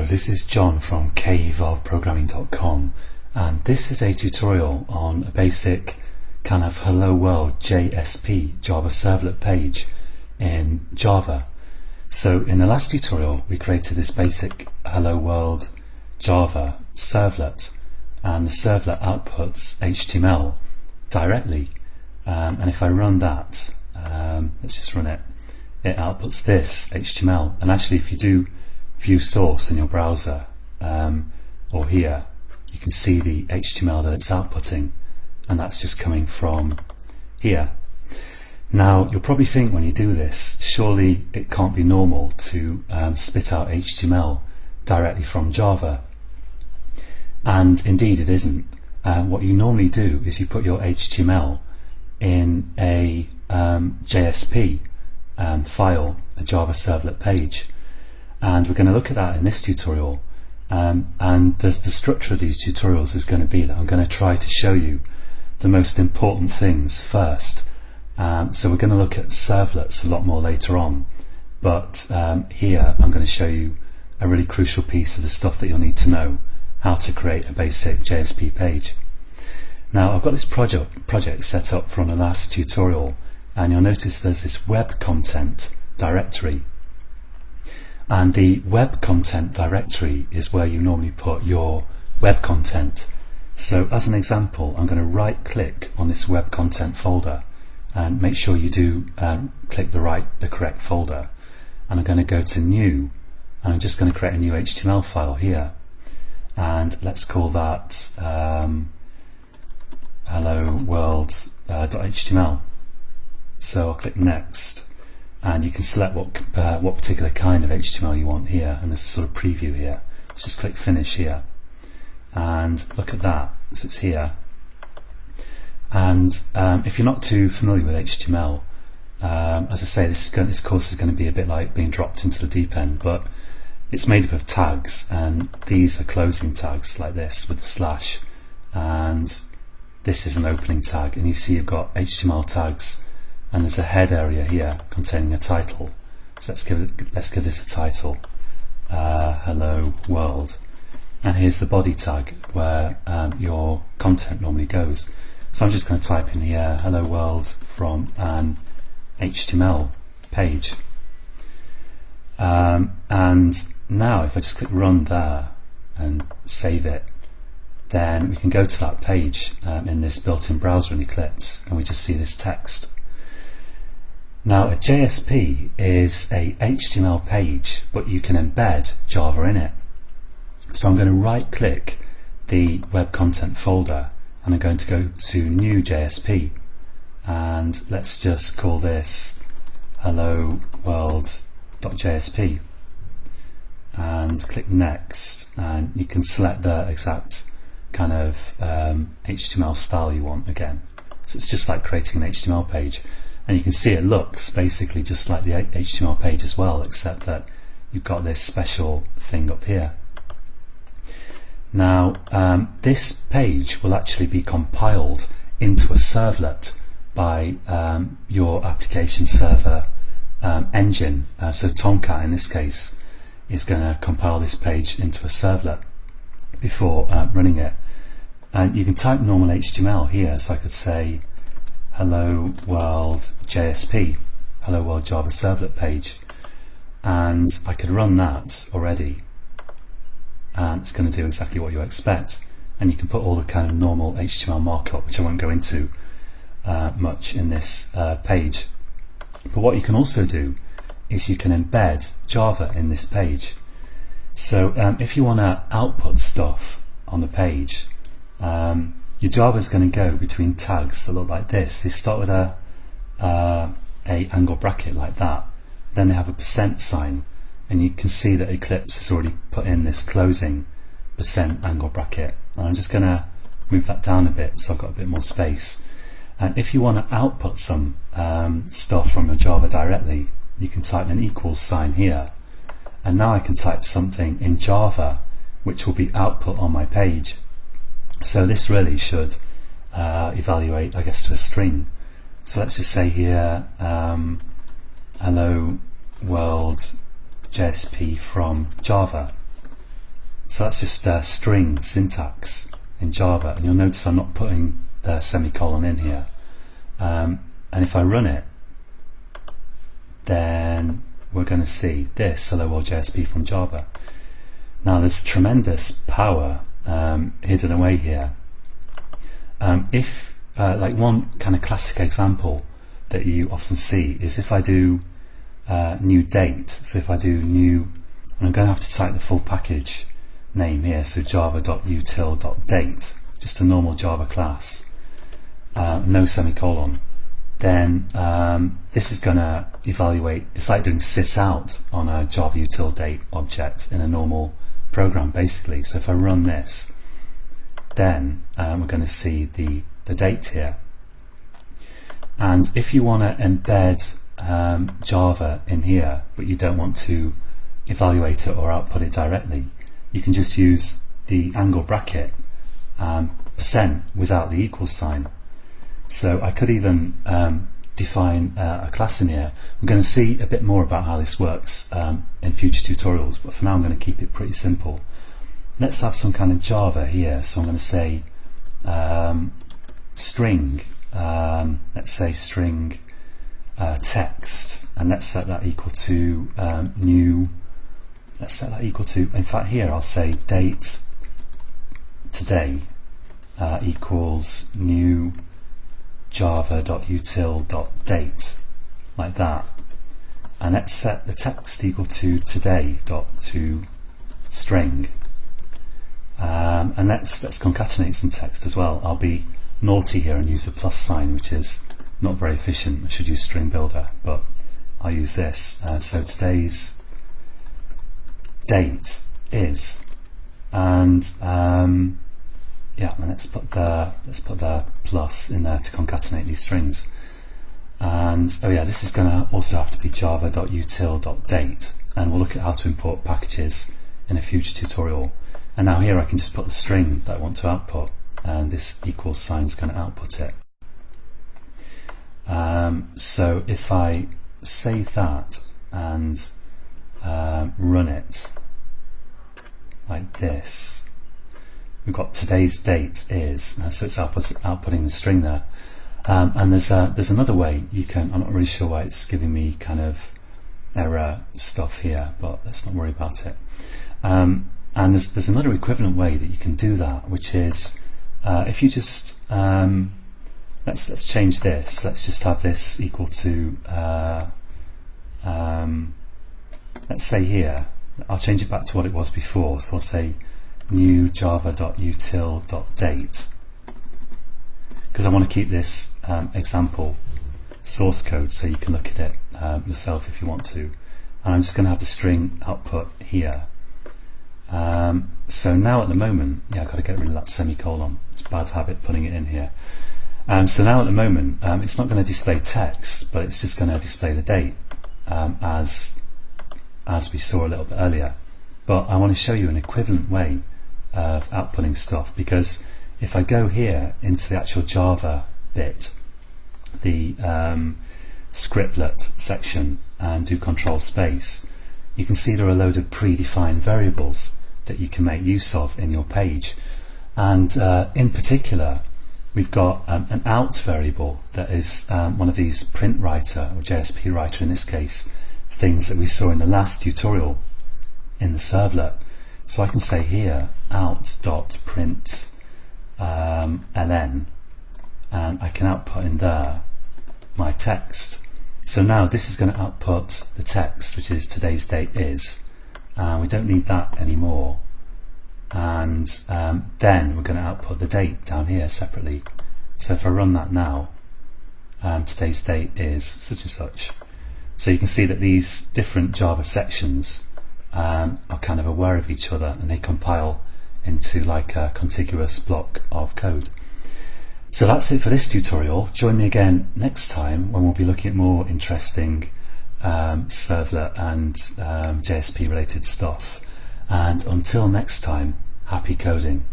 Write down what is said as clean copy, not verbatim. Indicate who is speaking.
Speaker 1: Hello, this is John from kevolveprogramming.com, and this is a tutorial on a basic kind of Hello World JSP Java servlet page in Java. So in the last tutorial we created this basic Hello World Java servlet, and the servlet outputs HTML directly, and if I run that, let's just run it, it outputs this HTML. And actually, if you do view source in your browser or here, you can see the HTML that it's outputting, and that's just coming from here. Now you'll probably think when you do this, surely it can't be normal to spit out HTML directly from Java, and indeed it isn't. What you normally do is you put your HTML in a JSP file, a Java servlet page, and we're going to look at that in this tutorial. And the structure of these tutorials is going to be that I'm going to try to show you the most important things first. So we're going to look at servlets a lot more later on, but here I'm going to show you a really crucial piece of the stuff that you'll need to know, how to create a basic JSP page. Now I've got this project set up from the last tutorial, and you'll notice there's this web content directory. And the web content directory is where you normally put your web content. So as an example, I'm going to right click on this web content folder, and make sure you do click the correct folder. And I'm going to go to new, and I'm just going to create a new HTML file here, and let's call that hello world.html. So I'll click next, and you can select what particular kind of HTML you want here, and there's a sort of preview here. Let's just click finish here, and look at that, so it's here. And if you're not too familiar with HTML, as I say, this course is going to be a bit like being dropped into the deep end, but it's made up of tags, and these are closing tags like this with a slash, and this is an opening tag, and you see you've got HTML tags, and there's a head area here containing a title. So let's give this a title, hello world, and here's the body tag where your content normally goes. So I'm just going to type in here hello world from an HTML page, and now if I just click run there and save it, then we can go to that page in this built-in browser in Eclipse, and we just see this text. Now a JSP is a HTML page, but you can embed Java in it. So I'm going to right click the web content folder, and I'm going to go to new JSP, and let's just call this hello world.jsp, and click next, and you can select the exact kind of HTML style you want again. So it's just like creating an HTML page, and you can see it looks basically just like the HTML page as well, except that you've got this special thing up here. Now this page will actually be compiled into a servlet by your application server engine. So Tomcat in this case is going to compile this page into a servlet before running it. And you can type normal HTML here, so I could say hello world JSP, hello world Java servlet page, and I could run that already, and it's going to do exactly what you expect. And you can put all the kind of normal HTML markup, which I won't go into much in this page. But what you can also do is you can embed Java in this page. So if you want to output stuff on the page, your Java is going to go between tags that look like this. They start with a angle bracket like that, then they have a percent sign, and you can see that Eclipse has already put in this closing percent angle bracket, and I'm just going to move that down a bit so I've got a bit more space. And if you want to output some stuff from your Java directly, you can type an equals sign here, and now I can type something in Java which will be output on my page. So this really should evaluate, I guess, to a string. So let's just say here hello world JSP from Java, So that's just string syntax in Java, and you'll notice I'm not putting the semicolon in here. And if I run it, then we're going to see this Hello World JSP from Java. Now there's tremendous power hidden away here. If like one kind of classic example that you often see is if I do new date. So if I do new, and I'm going to have to type the full package name here, so java.util.date, just a normal Java class, no semicolon, then this is going to evaluate. It's like doing sysout on a Java util date object in a normal program, basically. So if I run this, then we're going to see the date here. And if you want to embed Java in here, but you don't want to evaluate it or output it directly, you can just use the angle bracket percent without the equal sign. So I could even define a class in here. We're going to see a bit more about how this works in future tutorials, but for now I'm going to keep it pretty simple. Let's have some kind of Java here. So I'm going to say string, let's say string text, and let's set that equal to new, let's set that equal to, in fact here I'll say date today equals new java.util.date, like that. And let's set the text equal to today.toString. And let's concatenate some text as well. I'll be naughty here and use the plus sign, which is not very efficient. I should use string builder, but I'll use this. So today's date is, and yeah, and let's put the plus in there to concatenate these strings. And oh yeah, this is going to also have to be java.util.date, and we'll look at how to import packages in a future tutorial. And now here I can just put the string that I want to output, and this equals sign is going to output it. So if I save that and run it like this, we've got today's date is, so it's outputting the string there. And there's another way you can, I'm not really sure why it's giving me kind of error stuff here, but let's not worry about it. And there's another equivalent way that you can do that, which is if you just let's change this. Let's just have this equal to let's say here, I'll change it back to what it was before. So I'll say new java.util.date, because I want to keep this example source code so you can look at it yourself if you want to. And I'm just going to have the string output here. So now at the moment, yeah, I've got to get rid of that semicolon. It's a bad habit putting it in here. So now at the moment, it's not going to display text, but it's just going to display the date as we saw a little bit earlier. But I want to show you an equivalent way of outputting stuff, because if I go here into the actual Java bit, the scriptlet section, and do control space, you can see there are a load of predefined variables that you can make use of in your page. And in particular, we've got an out variable that is one of these print writer, or JSP writer in this case, things that we saw in the last tutorial in the servlet. So I can say here out.print ln, and I can output in there my text. So now this is going to output the text, which is today's date is. We don't need that anymore. And then we're going to output the date down here separately. So if I run that now, today's date is such and such. So you can see that these different Java sections are kind of aware of each other, and they compile into like a contiguous block of code. So that's it for this tutorial. Join me again next time when we'll be looking at more interesting servlet and JSP related stuff. And until next time, happy coding.